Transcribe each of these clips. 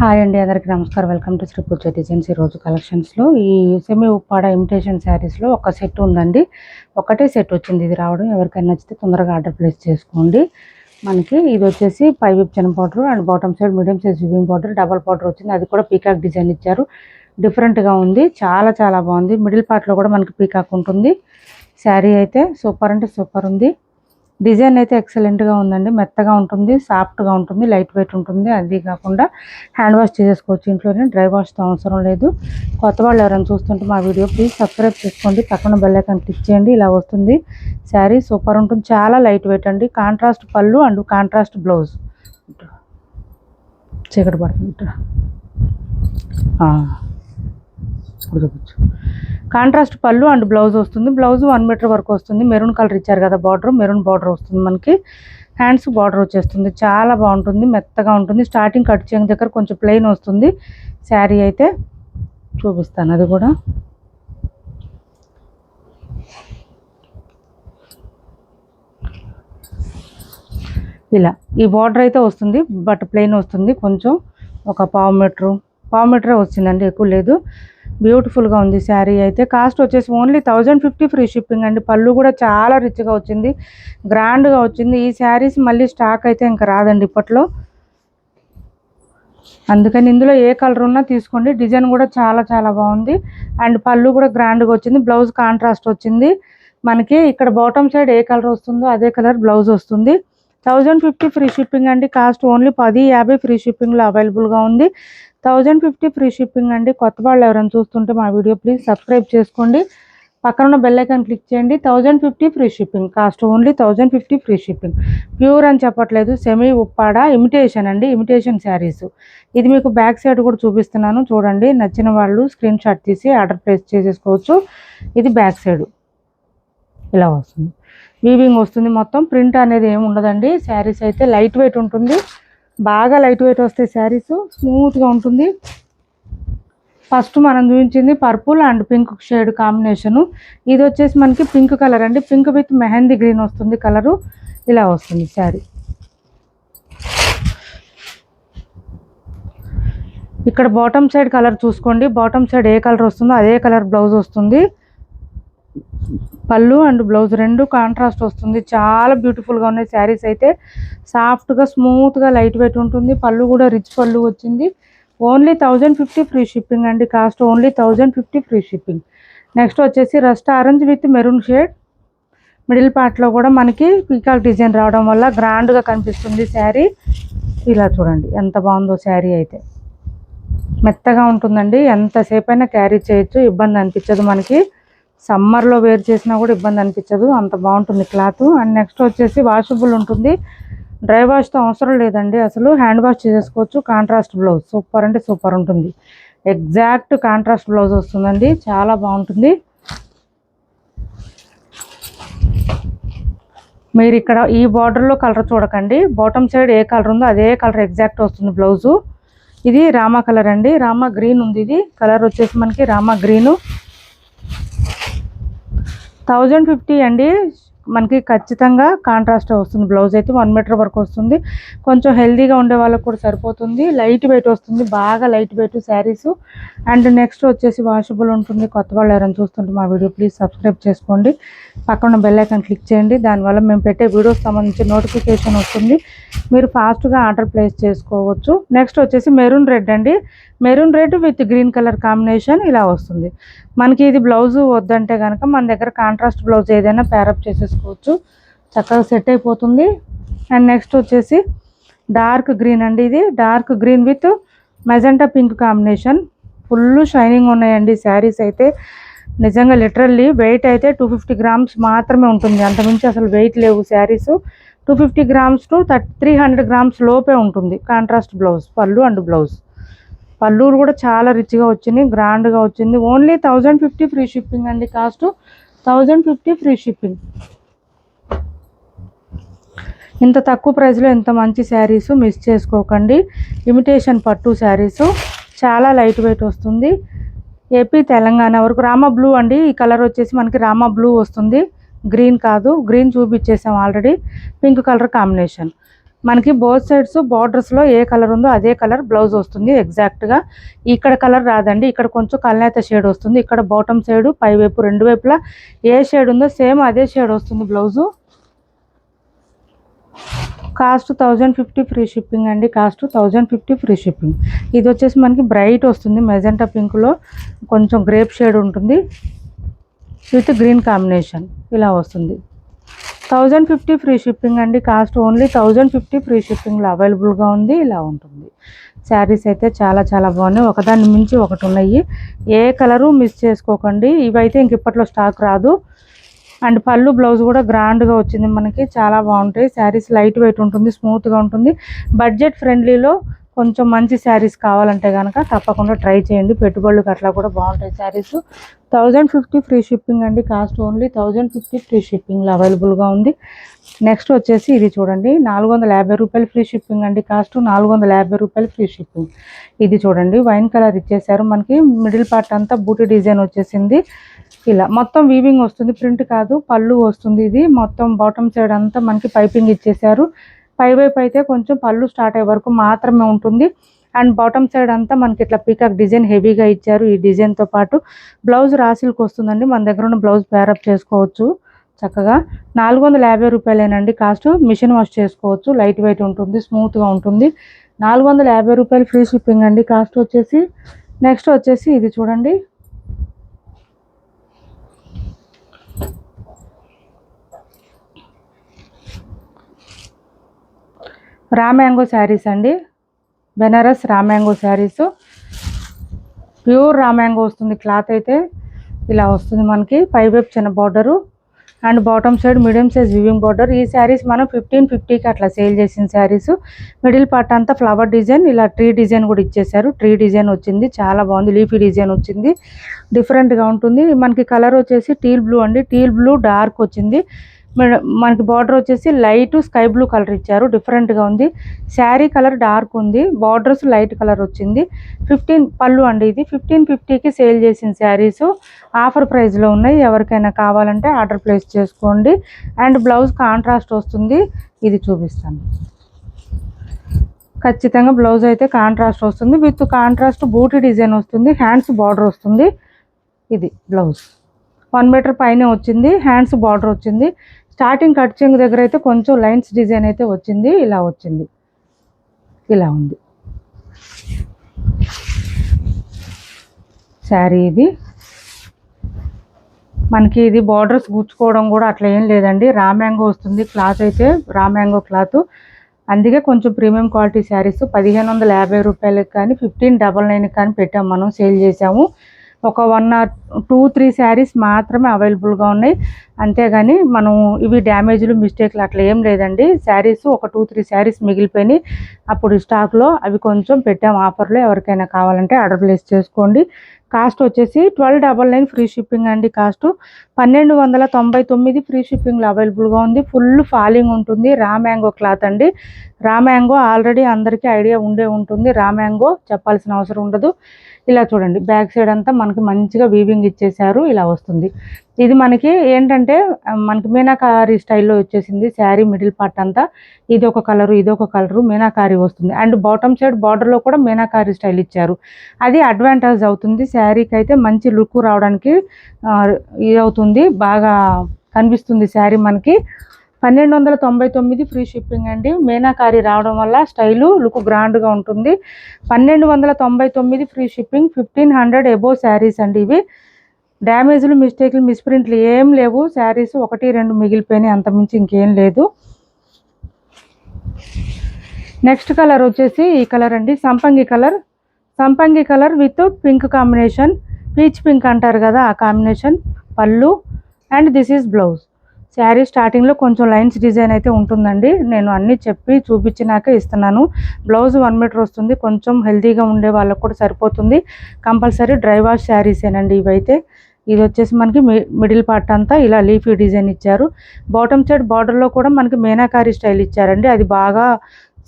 Hi అండి, అందరికీ నమస్కారం. Welcome to Shri Pooja designs. ఈరోజు కలెక్షన్స్లో ఈ సెమీ ఉప్పాడ ఇమిటేషన్ శారీస్లో ఒక సెట్ ఉందండి. ఒకటే సెట్ వచ్చింది ఇది రావడం. ఎవరికైనా నచ్చితే తొందరగా ఆర్డర్ ప్లేస్ చేసుకోండి. మనకి ఇది వచ్చేసి పై విప్ చిన్న border and bottom side medium size weaving border, double border వచ్చింది. అది కూడా పీకాక్ డిజైన్ ఇచ్చారు. డిఫరెంట్గా ఉంది, చాలా చాలా బాగుంది. మిడిల్ పార్ట్లో కూడా మనకి పీకాక్ ఉంటుంది. శారీ అయితే సూపర్ అంటే సూపర్ ఉంది. డిజైన్ అయితే ఎక్సలెంట్గా ఉందండి. మెత్తగా ఉంటుంది, సాఫ్ట్గా ఉంటుంది, లైట్ వెయిట్ ఉంటుంది. అది కాకుండా హ్యాండ్ వాష్ చేసేసుకోవచ్చు ఇంట్లోనే, డ్రై వాష్తో అవసరం లేదు. కొత్త వాళ్ళు ఎవరైనా చూస్తుంటే మా వీడియో ప్లీజ్ సబ్స్క్రైబ్ చేసుకోండి, పక్కన బెల్ ఐకాన్ క్లిక్ చేయండి. ఇలా వస్తుంది శారీ, సూపర్ ఉంటుంది, చాలా లైట్ వెయిట్ అండి. కాంట్రాస్ట్ పళ్ళు అండ్ కాంట్రాస్ట్ బ్లౌజ్. చీకటి పడుతుంది, చూపించు. కాంట్రాస్ట్ పళ్ళు అండ్ బ్లౌజ్ వస్తుంది. బ్లౌజ్ 1 మీటర్ వరకు వస్తుంది. మెరూన్ కలర్ ఇచ్చారు కదా బార్డర్, మెరూన్ బార్డర్ వస్తుంది మనకి. హ్యాండ్స్ బార్డర్ వచ్చేస్తుంది. చాలా బాగుంటుంది, మెత్తగా ఉంటుంది. స్టార్టింగ్ కట్ చేయడం దగ్గర కొంచెం ప్లెయిన్ వస్తుంది. శారీ అయితే చూపిస్తాను, అది కూడా ఇలా ఈ బార్డర్ అయితే వస్తుంది, బట్ ప్లెయిన్ వస్తుంది. కొంచెం ఒక పావు మీటరే వచ్చిందండి, ఎక్కువ లేదు. బ్యూటిఫుల్గా ఉంది శారీ అయితే. కాస్ట్ వచ్చేసి ఓన్లీ 1050 ఫ్రీ షిప్పింగ్ అండి. పళ్ళు కూడా చాలా రిచ్గా వచ్చింది, గ్రాండ్గా వచ్చింది. ఈ శారీస్ మళ్ళీ స్టాక్ అయితే ఇంకా రాదండి ఇప్పట్లో, అందుకని ఇందులో ఏ కలర్ ఉన్నా తీసుకోండి. డిజైన్ కూడా చాలా చాలా బాగుంది అండ్ పళ్ళు కూడా గ్రాండ్గా వచ్చింది. బ్లౌజ్ కాంట్రాస్ట్ వచ్చింది మనకి. ఇక్కడ బాటమ్ సైడ్ ఏ కలర్ వస్తుందో అదే కలర్ బ్లౌజ్ వస్తుంది. 1050 ఫ్రీ షిప్పింగ్ అండి. కాస్ట్ ఓన్లీ 1050 ఫ్రీ షిప్పింగ్లో అవైలబుల్గా ఉంది. 1050 ఫ్రీ షిప్పింగ్ అండి. కొత్త వాళ్ళు ఎవరైనా చూస్తుంటే మా వీడియో ప్లీజ్ సబ్స్క్రైబ్ చేసుకోండి, పక్కన ఉన్న బెల్ ఐకాన్ క్లిక్ చేయండి. 1050 free shipping, cost only 1050 free shipping. Pure అని చెప్పట్లేదు, సెమీ ఉప్పాడ ఇమిటేషన్ అండి, ఇమిటేషన్ శారీస్. ఇది మీకు బ్యాక్ సైడ్ కూడా చూపిస్తున్నాను చూడండి. నచ్చిన వాళ్ళు స్క్రీన్ షాట్ తీసి ఆర్డర్ ప్లేస్ చేసేసుకోవచ్చు. ఇది బ్యాక్ సైడ్ ఇలా వస్తుంది, వీవింగ్ వస్తుంది. మొత్తం ప్రింట్ అనేది ఏమి ఉండదండి. శారీస్ అయితే లైట్ వెయిట్ ఉంటుంది, బాగా లైట్ వెయిట్ వస్తాయి శారీస్, స్మూత్గా ఉంటుంది. ఫస్ట్ మనం చూపించింది purple and pink shade combination. ఇది వచ్చేసి మనకి పింక్ కలర్ అండి, పింక్ విత్ మెహందీ గ్రీన్ వస్తుంది కలరు. ఇలా వస్తుంది శారీ. ఇక్కడ బాటమ్ సైడ్ కలర్ చూసుకోండి, బాటమ్ సైడ్ ఏ కలర్ వస్తుందో అదే కలర్ బ్లౌజ్ వస్తుంది. పళ్ళు అండ్ బ్లౌజ్ రెండు కాంట్రాస్ట్ వస్తుంది. చాలా బ్యూటిఫుల్గా ఉన్నాయి శారీస్ అయితే. సాఫ్ట్గా స్మూత్గా లైట్ వెయిట్ ఉంటుంది. పళ్ళు కూడా రిచ్ పళ్ళు వచ్చింది. ఓన్లీ 1050 ఫ్రీ షిప్పింగ్ అండి. Cost only 1050 free shipping. Next వచ్చేసి rust orange with maroon shade. Middle పార్ట్లో కూడా మనకి పీకాక్ డిజైన్ రావడం వల్ల గ్రాండ్గా కనిపిస్తుంది శారీ. ఇలా చూడండి ఎంత బాగుందో శారీ అయితే. మెత్తగా ఉంటుందండి, ఎంతసేపు అయినా క్యారీ చేయొచ్చు, ఇబ్బంది అనిపించదు మనకి. సమ్మర్లో వేర్ చేసినా కూడా ఇబ్బంది అనిపించదు, అంత బాగుంటుంది క్లాత్. అండ్ నెక్స్ట్ వచ్చేసి వాషబుల్ ఉంటుంది, డ్రై వాష్తో అవసరం లేదండి అసలు, హ్యాండ్ వాష్ చేసుకోవచ్చు. కాంట్రాస్ట్ బ్లౌజ్ సూపర్ అంటే సూపర్ ఉంటుంది. ఎగ్జాక్ట్ కాంట్రాస్ట్ బ్లౌజ్ వస్తుందండి, చాలా బాగుంటుంది. మీరు ఇక్కడ ఈ బార్డర్లో కలర్ చూడకండి, బాటమ్ సైడ్ ఏ కలర్ ఉందో అదే కలర్ ఎగ్జాక్ట్ వస్తుంది బ్లౌజు. ఇది రామా కలర్ అండి, రామా గ్రీన్ ఉంది. ఇది కలర్ వచ్చేసి మనకి రామా గ్రీను. 1050 అండి. మనకి ఖచ్చితంగా కాంట్రాస్ట్ వస్తుంది. బ్లౌజ్ అయితే 1 మీటర్ వరకు వస్తుంది. కొంచెం హెల్దీగా ఉండే వాళ్ళకు కూడా సరిపోతుంది. లైట్ వెయిట్ వస్తుంది, బాగా light weight saris. And next వచ్చేసి వాషబుల్ ఉంటుంది. కొత్త వాళ్ళు ఎవరైనా చూస్తుంటే మా వీడియో ప్లీజ్ సబ్స్క్రైబ్ చేసుకోండి, పక్కన బెల్ ఐకాన్ క్లిక్ చేయండి. దానివల్ల మేము పెట్టే వీడియోస్ సంబంధించి నోటిఫికేషన్ వస్తుంది, మీరు ఫాస్ట్గా ఆర్డర్ ప్లేస్ చేసుకోవచ్చు. నెక్స్ట్ వచ్చేసి మెరూన్ రెడ్ అండి, maroon red with green colour combination ఇలా వస్తుంది మనకి. ఇది బ్లౌజు వద్దంటే కనుక మన దగ్గర కాంట్రాస్ట్ బ్లౌజ్ ఏదైనా ప్యారప్ చేసేసుకోవచ్చు, చక్కగా సెట్ అయిపోతుంది. అండ్ నెక్స్ట్ వచ్చేసి డార్క్ గ్రీన్ అండి, ఇది dark green with magenta pink combination. Full shining ఉన్నాయండి శారీస్ అయితే. నిజంగా లిటరల్లీ వెయిట్ అయితే 250 గ్రామ్స్ మాత్రమే ఉంటుంది, అంతమించి అసలు వెయిట్ లేవు శారీస్. 250 గ్రామ్స్ టు 300 గ్రామ్స్ లోపే ఉంటుంది. కాంట్రాస్ట్ బ్లౌజ్, పళ్ళు అండ్ బ్లౌజ్. పళ్ళు కూడా చాలా రిచ్గా వచ్చింది, గ్రాండ్గా వచ్చింది. ఓన్లీ 1050 ఫ్రీ షిప్పింగ్ అండి. Cost 1050 free shipping. ఇంత తక్కువ ప్రైస్లో ఇంత మంచి శారీస్ మిస్ చేసుకోకండి. ఇమిటేషన్ పట్టు శారీసు, చాలా లైట్ వెయిట్ వస్తుంది. ఏపీ తెలంగాణ వరకు రామా బ్లూ అండి. ఈ కలర్ వచ్చేసి మనకి రామా బ్లూ వస్తుంది, గ్రీన్ కాదు, గ్రీన్ చూపించేసాం ఆల్రెడీ. Pink colour combination. మనకి బోత్ సైడ్స్ బార్డర్స్లో ఏ కలర్ ఉందో అదే కలర్ బ్లౌజ్ వస్తుంది ఎగ్జాక్ట్గా. ఇక్కడ కలర్ రాదండి, ఇక్కడ కొంచెం కల్నేత షేడ్ వస్తుంది. ఇక్కడ బాటమ్ సైడ్ పై వైపు రెండు వైపులా ఏ షేడ్ ఉందో సేమ్ అదే షేడ్ వస్తుంది బ్లౌజు. కాస్ట్ 1050 ఫ్రీ షిప్పింగ్ అండి. Cost 1050 free shipping. ఇది వచ్చేసి మనకి బ్రైట్ వస్తుంది, మెజెంటా పింక్లో కొంచెం గ్రేప్ షేడ్ ఉంటుంది విత్ గ్రీన్ కాంబినేషన్ ఇలా వస్తుంది. 1050 ఫ్రీ షిప్పింగ్ అండి. కాస్ట్ ఓన్లీ 1050 ఫ్రీ షిప్పింగ్లో అవైలబుల్గా ఉంది. ఇలా ఉంటుంది. శారీస్ అయితే చాలా చాలా బాగున్నాయి, ఒకదాని మించి ఒకటి ఉన్నాయి. ఏ కలరు మిస్ చేసుకోకండి, ఇవైతే ఇంక ఇప్పట్లో స్టాక్ రాదు. అండ్ పళ్ళు బ్లౌజ్ కూడా గ్రాండ్గా వచ్చింది మనకి, చాలా బాగుంటాయి. శారీస్ లైట్ వెయిట్ ఉంటుంది, స్మూత్గా ఉంటుంది. బడ్జెట్ ఫ్రెండ్లీలో కొంచెం మంచి శారీస్ కావాలంటే కనుక తప్పకుండా ట్రై చేయండి, పెట్టుబడులకు అట్లా కూడా బాగుంటాయి శారీస్. 1050 ఫ్రీ షిప్పింగ్ అండి. కాస్ట్ ఓన్లీ 1050 ఫ్రీ షిప్పింగ్లో అవైలబుల్గా ఉంది. నెక్స్ట్ వచ్చేసి ఇది చూడండి, 450 రూపాయలు ఫ్రీ షిప్పింగ్ అండి. కాస్ట్ 450 రూపాయలు ఫ్రీ షిప్పింగ్. ఇది చూడండి, వైన్ కలర్ ఇచ్చేసారు మనకి, మిడిల్ పార్ట్ అంతా బూటీ డిజైన్ వచ్చేసింది. ఇలా మొత్తం వీవింగ్ వస్తుంది, ప్రింట్ కాదు, పళ్ళు వస్తుంది. ఇది మొత్తం బాటమ్ సైడ్ అంతా మనకి పైపింగ్ ఇచ్చేసారు. పై వైపు అయితే కొంచెం పళ్ళు స్టార్ట్ అయ్యే వరకు మాత్రమే ఉంటుంది. అండ్ బాటమ్ సైడ్ అంతా మనకి ఇట్లా పీకాక్ డిజైన్ హెవీగా ఇచ్చారు. ఈ డిజైన్తో పాటు బ్లౌజ్ రాసిల్కి వస్తుందండి, మన దగ్గర ఉన్న బ్లౌజ్ పేరప్ చేసుకోవచ్చు చక్కగా. 450 రూపాయలేనండి కాస్ట్. మిషన్ వాష్ చేసుకోవచ్చు, లైట్ వెయిట్ ఉంటుంది, స్మూత్గా ఉంటుంది. 450 రూపాయలు ఫ్రీ షిప్పింగ్ అండి. కాస్ట్ వచ్చేసి నెక్స్ట్ వచ్చేసి ఇది చూడండి, రా మ్యాంగో శారీస్ అండి. Banaras raw mango sarees, pure raw mango వస్తుంది. క్లాత్ అయితే ఇలా వస్తుంది మనకి, పై వైపు చిన్న border and bottom side medium size weaving border. ఈ శారీస్ మనం 1550కి అట్లా సేల్ చేసిన శారీస్. మిడిల్ పార్ట్ అంతా ఫ్లవర్ డిజైన్, ఇలా ట్రీ డిజైన్ కూడా ఇచ్చేసారు. ట్రీ డిజైన్ వచ్చింది, చాలా బాగుంది. లీఫీ డిజైన్ వచ్చింది, డిఫరెంట్గా ఉంటుంది. మనకి కలర్ వచ్చేసి టీల్ బ్లూ అండి, టీల్ బ్లూ డార్క్ వచ్చింది. మనకి బార్డర్ వచ్చేసి లైట్ స్కై బ్లూ కలర్ ఇచ్చారు, డిఫరెంట్గా ఉంది. శారీ కలర్ డార్క్ ఉంది, బార్డర్స్ లైట్ కలర్ వచ్చింది. 15 పళ్ళు అండి. ఇది 1550కి సేల్ చేసిన శారీస్ ఆఫర్ ప్రైస్లో ఉన్నాయి. ఎవరికైనా కావాలంటే ఆర్డర్ ప్లేస్ చేసుకోండి. అండ్ బ్లౌజ్ కాంట్రాస్ట్ వస్తుంది, ఇది చూపిస్తాను. ఖచ్చితంగా బ్లౌజ్ అయితే కాంట్రాస్ట్ వస్తుంది, విత్ కాంట్రాస్ట్ బూటీ డిజైన్ వస్తుంది, హ్యాండ్స్ బార్డర్ వస్తుంది. ఇది బ్లౌజ్ 1 మీటర్ పైనే వచ్చింది, హ్యాండ్స్ బార్డర్ వచ్చింది. స్టార్టింగ్ కట్ చెంగు దగ్గర అయితే కొంచెం లైన్స్ డిజైన్ అయితే వచ్చింది, ఇలా వచ్చింది, ఇలా ఉంది శారీ. ఇది మనకి ఇది బార్డర్స్ గుచ్చుకోవడం కూడా అట్లా ఏం లేదండి, రా మ్యాంగో వస్తుంది. క్లాత్ అయితే రా మ్యాంగో క్లాత్, అందుకే కొంచెం ప్రీమియం క్వాలిటీ శారీస్ 1550 రూపాయలకి కానీ 1599కి కానీ పెట్టాము, మనం సేల్ చేసాము. ఒక 1 or 2-3 శారీస్ మాత్రమే అవైలబుల్గా ఉన్నాయి, అంతేగాని మనం ఇవి డ్యామేజ్లు మిస్టేక్లు అట్లా ఏం లేదండి. శారీస్ ఒక 2-3 శారీస్ మిగిలిపోయినాయి, అప్పుడు స్టాక్లో అవి కొంచెం పెట్టాము ఆఫర్లో. ఎవరికైనా కావాలంటే ఆర్డర్ ప్లేస్ చేసుకోండి. కాస్ట్ వచ్చేసి 1299 ఫ్రీ షిప్పింగ్ అండి. కాస్ట్ 1299 ఫ్రీ షిప్పింగ్లో అవైలబుల్గా ఉంది. ఫుల్ ఫాలింగ్ ఉంటుంది, రా మ్యాంగో క్లాత్ అండి. రా మ్యాంగో ఆల్రెడీ అందరికీ ఐడియా ఉండే ఉంటుంది, రా మ్యాంగో చెప్పాల్సిన అవసరం ఉండదు. ఇలా చూడండి, బ్యాక్ సైడ్ అంతా మనకి మంచిగా వీవింగ్ ఇచ్చేసారు, ఇలా వస్తుంది. ఇది మనకి ఏంటంటే మనకి మీనాకారి స్టైల్లో వచ్చేసింది శారీ. మిడిల్ పార్ట్ అంతా ఇది ఒక కలరు, ఇది ఒక కలరు, మీనాకారి వస్తుంది. అండ్ బాటమ్ సైడ్ బార్డర్లో కూడా మీనాకారి స్టైల్ ఇచ్చారు, అది అడ్వాంటేజ్ అవుతుంది శారీకి. అయితే మంచి లుక్ రావడానికి ఇది అవుతుంది, బాగా కనిపిస్తుంది శారీ మనకి. 1299 ఫ్రీ షిప్పింగ్ అండి. మీనాకారి రావడం వల్ల స్టైలు లుక్ గ్రాండ్గా ఉంటుంది. 1299 ఫ్రీ షిప్పింగ్. 1500 ఎబోవ్ శారీస్ అండి ఇవి. డ్యామేజ్లు మిస్టేక్లు మిస్ప్రింట్లు ఏం లేవు, శారీస్ 1-2 మిగిలిపోయినాయి, అంతమించి ఇంకేం లేదు. నెక్స్ట్ కలర్ వచ్చేసి ఈ కలర్ అండి, సంపంగి కలర్. సంపంగి colour with pink combination, peach pink అంటారు కదా ఆ కాంబినేషన్. పళ్ళు and this is blouse. Sari స్టార్టింగ్లో కొంచెం లైన్స్ డిజైన్ అయితే ఉంటుందండి, నేను అన్నీ చెప్పి చూపించినాక ఇస్తున్నాను. బ్లౌజ్ 1 మీటర్ వస్తుంది, కొంచెం హెల్తీగా ఉండే వాళ్ళకు కూడా సరిపోతుంది. కంపల్సరీ డ్రై వాష్ శారీసేనండి ఇవైతే. ఇది వచ్చేసి మనకి మిడిల్ పార్ట్ అంతా ఇలా లీఫీ డిజైన్ ఇచ్చారు. బాటమ్ సైడ్ బార్డర్లో కూడా మనకి మీనాకారి స్టైల్ ఇచ్చారండి, అది బాగా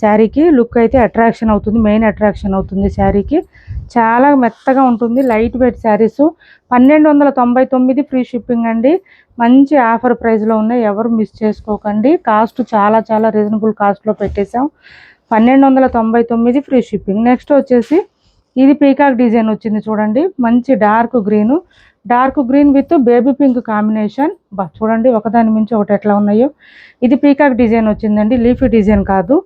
శారీకి లుక్ అయితే అట్రాక్షన్ అవుతుంది, మెయిన్ అట్రాక్షన్ అవుతుంది శారీకి. చాలా మెత్తగా ఉంటుంది, light weight saris. 1299 free shipping అండి. మంచి ఆఫర్ ప్రైస్లో ఉన్నాయి, ఎవరు మిస్ చేసుకోకండి. కాస్ట్ చాలా చాలా రీజనబుల్ కాస్ట్లో పెట్టేశాం. 1299 ఫ్రీ షిప్పింగ్. నెక్స్ట్ వచ్చేసి ఇది పీకాక్ డిజైన్ వచ్చింది చూడండి, మంచి dark green with baby pink combination. చూడండి ఒకదాని మించి ఒకటి ఎట్లా ఉన్నాయో. ఇది పీకాక్ డిజైన్ వచ్చిందండి, లీఫీ డిజైన్ కాదు.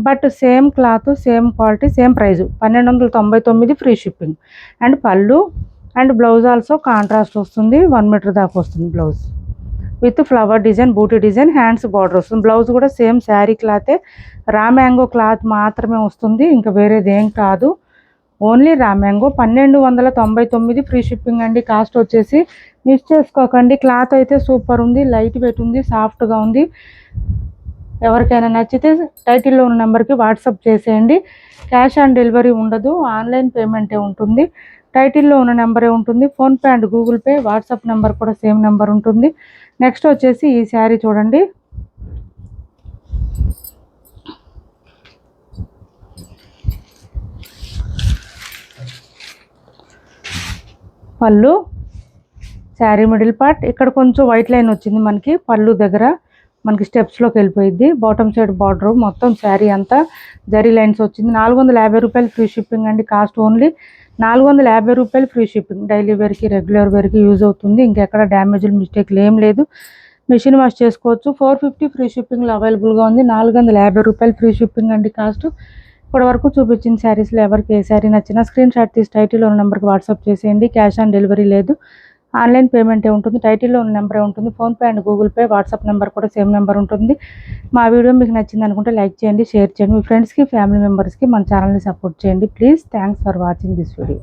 But same cloth, same quality, same price. 1299 free shipping. And పళ్ళు అండ్ బ్లౌజ్ ఆల్సో కాంట్రాస్ట్ వస్తుంది, 1 మీటర్ దాకా వస్తుంది blouse with flower design, buti design, hands border వస్తుంది. బ్లౌజ్ కూడా సేమ్ శారీ క్లాతే, రా మ్యాంగో క్లాత్ మాత్రమే వస్తుంది, ఇంకా వేరేది ఏం కాదు, only raw mango. 1299 free shipping అండి. కాస్ట్ వచ్చేసి మిస్ చేసుకోకండి. క్లాత్ అయితే సూపర్ ఉంది, లైట్ వెయిట్ ఉంది, సాఫ్ట్గా ఉంది. ఎవరికైనా నచ్చితే టైటిల్లో ఉన్న నెంబర్కి వాట్సాప్ చేసేయండి. క్యాష్ ఆన్ డెలివరీ ఉండదు, ఆన్లైన్ పేమెంటే ఉంటుంది. టైటిల్లో ఉన్న నెంబరే ఉంటుంది. PhonePe and Google pay, WhatsApp number కూడా సేమ్ నెంబర్ ఉంటుంది. నెక్స్ట్ వచ్చేసి ఈ శారీ చూడండి, పళ్ళు, శారీ మిడిల్ పార్ట్ ఇక్కడ కొంచెం వైట్ లైన్ వచ్చింది మనకి పళ్ళు దగ్గర, మనకి స్టెప్స్లోకి వెళ్ళిపోయింది. బాటమ్ సైడ్ బార్డర్ మొత్తం శారీ అంతా జరీ లైన్స్ వచ్చింది. 450 రూపాయలు ఫ్రీ షిప్పింగ్ అండి. కాస్ట్ ఓన్లీ 450 రూపాయలు ఫ్రీ షిప్పింగ్. డైలీ వేర్కి, రెగ్యులర్ వేర్కి యూజ్ అవుతుంది. ఇంకెక్కడ డ్యామేజ్లు, మిస్టేక్లు ఏం లేదు. మిషన్ వాష్ చేసుకోవచ్చు. 450 ఫ్రీ షిప్పింగ్లో అవైలబుల్గా ఉంది. 450 రూపాయలు ఫ్రీ షిప్పింగ్ అండి కాస్ట్. ఇప్పటి వరకు చూపించిన శారీస్లో ఎవరికి ఏ శారీ నచ్చినా స్క్రీన్ షాట్ తీసి టైటిల్లో ఉన్న నెంబర్కి వాట్సాప్ చేసేయండి. క్యాష్ ఆన్ డెలివరీ లేదు, ఆన్లైన్ పేమెంటే ఉంటుంది. టైటిల్లో ఉన్న నెంబరే ఉంటుంది. PhonePe and Google pay, WhatsApp number కూడా సేమ్ నెంబర్ ఉంటుంది. మా వీడియో మీకు నచ్చింది అనుకుంటే లైక్ చేయండి, షేర్ చేయండి. మీ ఫ్రెండ్స్కి, ఫ్యామిలీ మెంబర్స్కి మన ఛానల్ని సపోర్ట్ చేయండి please. Thanks for watching this video.